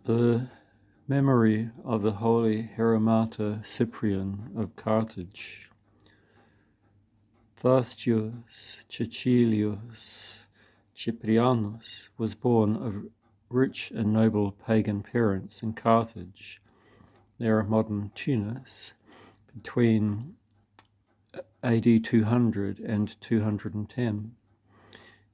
The memory of the holy Hieromartyr Cyprian of Carthage. Thaustius Cecilius Cyprianus was born of rich and noble pagan parents in Carthage, near modern Tunis, between AD 200 and 210.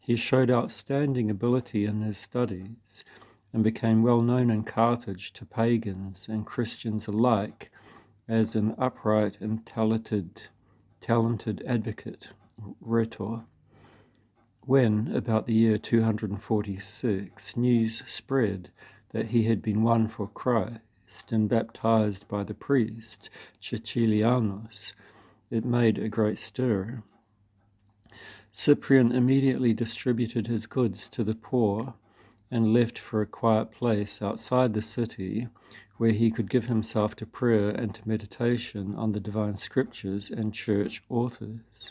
He showed outstanding ability in his studies and became well known in Carthage to pagans and Christians alike as an upright and talented advocate, rhetor. When, about the year 246, news spread that he had been won for Christ and baptized by the priest Cecilianus, it made a great stir. Cyprian immediately distributed his goods to the poor and left for a quiet place outside the city where he could give himself to prayer and to meditation on the divine scriptures and church authors.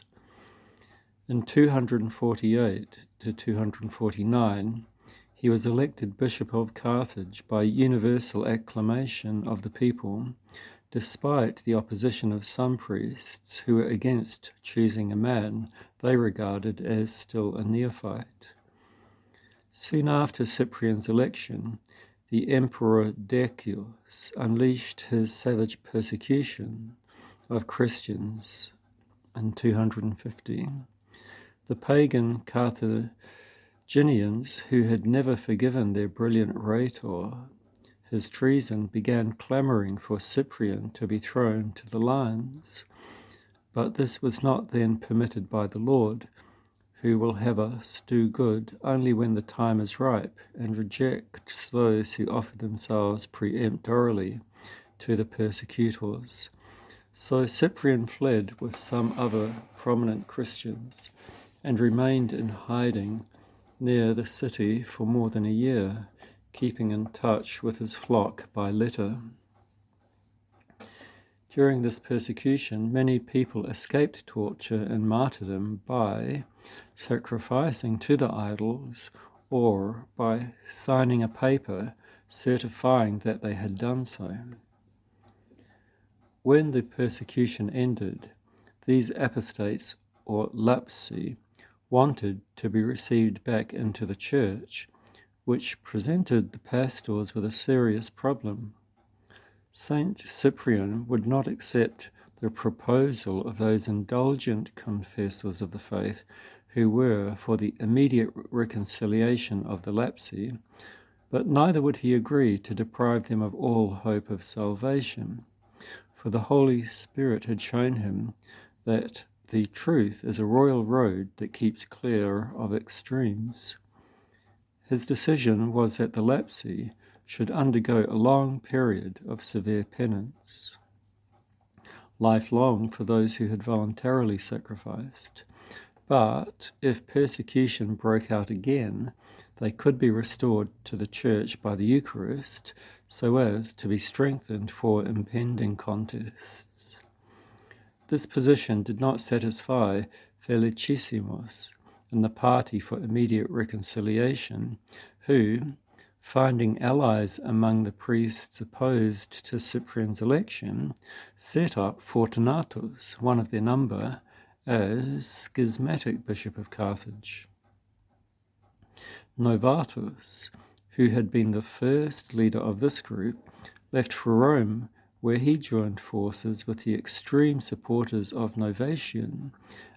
In 248 to 249, he was elected Bishop of Carthage by universal acclamation of the people, despite the opposition of some priests who were against choosing a man they regarded as still a neophyte. Soon after Cyprian's election, the Emperor Decius unleashed his savage persecution of Christians in 250. The pagan Carthaginians, who had never forgiven their brilliant rhetor his treason, began clamouring for Cyprian to be thrown to the lions. But this was not then permitted by the Lord, who will have us do good only when the time is ripe, and rejects those who offer themselves peremptorily to the persecutors. So Cyprian fled with some other prominent Christians and remained in hiding near the city for more than a year, keeping in touch with his flock by letter. During this persecution, many people escaped torture and martyrdom by sacrificing to the idols or by signing a paper certifying that they had done so. When the persecution ended, these apostates, or lapsi, wanted to be received back into the church, which presented the pastors with a serious problem. Saint Cyprian would not accept the proposal of those indulgent confessors of the faith who were for the immediate reconciliation of the lapsi, but neither would he agree to deprive them of all hope of salvation, for the Holy Spirit had shown him that the truth is a royal road that keeps clear of extremes. His decision was that the lapsi should undergo a long period of severe penance, lifelong for those who had voluntarily sacrificed. But if persecution broke out again, they could be restored to the church by the Eucharist so as to be strengthened for impending contests. This position did not satisfy Felicissimus and the party for immediate reconciliation, who, finding allies among the priests opposed to Cyprian's election, set up Fortunatus, one of their number, as schismatic bishop of Carthage. Novatus, who had been the first leader of this group, left for Rome, where he joined forces with the extreme supporters of Novatian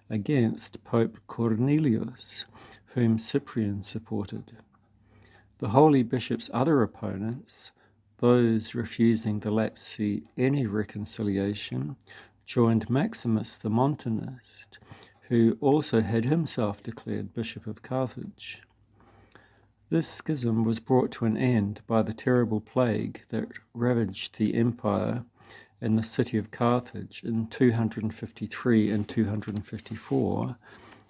against Pope Cornelius, whom Cyprian supported. The holy bishop's other opponents, those refusing the lapsi any reconciliation, joined Maximus the Montanist, who also had himself declared Bishop of Carthage. This schism was brought to an end by the terrible plague that ravaged the empire and the city of Carthage in 253 and 254,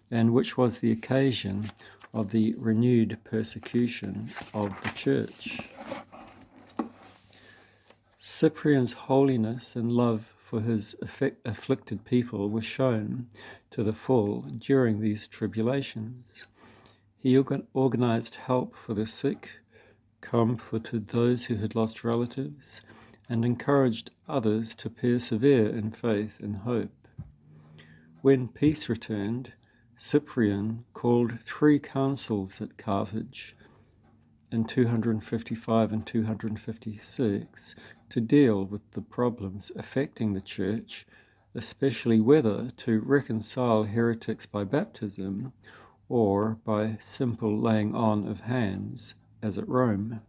and which was the occasion of the renewed persecution of the church. Cyprian's holiness and love for his afflicted people was shown to the full during these tribulations. He organized help for the sick, comforted those who had lost relatives, and encouraged others to persevere in faith and hope. When peace returned, Cyprian called 3 councils at Carthage in 255 and 256 to deal with the problems affecting the church, especially whether to reconcile heretics by baptism or by simple laying on of hands, as at Rome.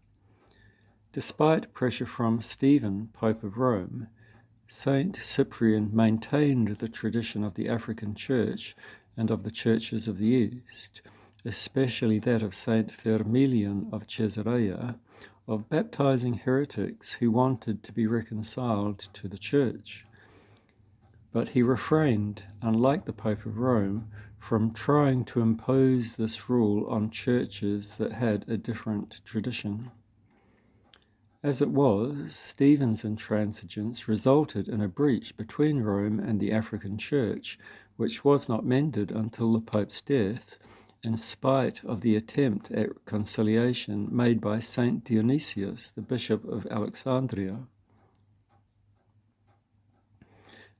Despite pressure from Stephen, Pope of Rome, Saint Cyprian maintained the tradition of the African Church and of the churches of the East, especially that of Saint Firmilian of Caesarea, of baptizing heretics who wanted to be reconciled to the Church. But he refrained, unlike the Pope of Rome, from trying to impose this rule on churches that had a different tradition. As it was, Stephen's intransigence resulted in a breach between Rome and the African Church, which was not mended until the Pope's death, in spite of the attempt at reconciliation made by Saint Dionysius, the Bishop of Alexandria.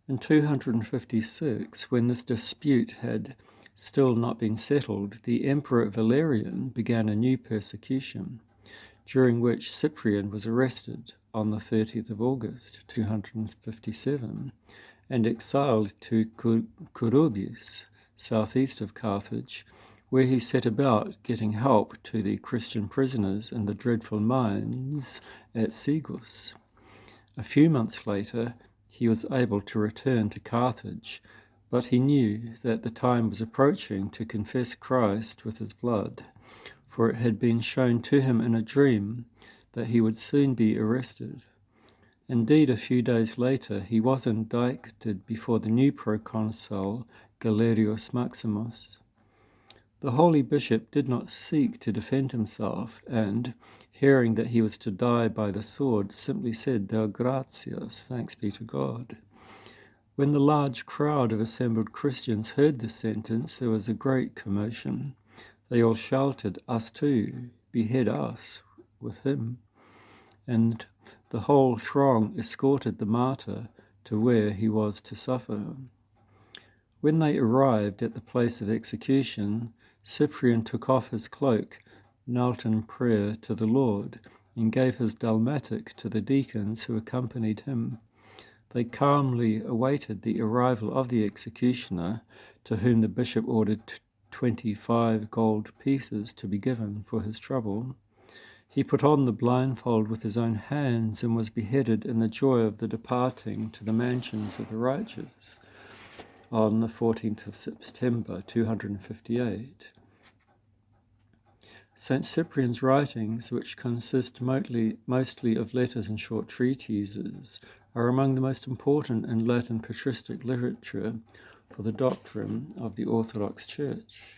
In 256, when this dispute had still not been settled, the Emperor Valerian began a new persecution, during which Cyprian was arrested on the 30th of August, 257, and exiled to Curubis, southeast of Carthage, where he set about getting help to the Christian prisoners in the dreadful mines at Sigus. A few months later, he was able to return to Carthage, but he knew that the time was approaching to confess Christ with his blood, for it had been shown to him in a dream that he would soon be arrested. Indeed, a few days later, he was indicted before the new proconsul Galerius Maximus. The holy bishop did not seek to defend himself, and, hearing that he was to die by the sword, simply said, "Deo gratias, thanks be to God." When the large crowd of assembled Christians heard the sentence, there was a great commotion. They all shouted, "Us too, behead us with him." And the whole throng escorted the martyr to where he was to suffer. When they arrived at the place of execution, Cyprian took off his cloak, knelt in prayer to the Lord, and gave his dalmatic to the deacons who accompanied him. They calmly awaited the arrival of the executioner, to whom the bishop ordered 25 gold pieces to be given for his trouble. He put on the blindfold with his own hands and was beheaded in the joy of the departing to the mansions of the righteous on the 14th of September, 258. St. Cyprian's writings, which consist mostly of letters and short treatises, are among the most important in Latin patristic literature for the doctrine of the Orthodox Church.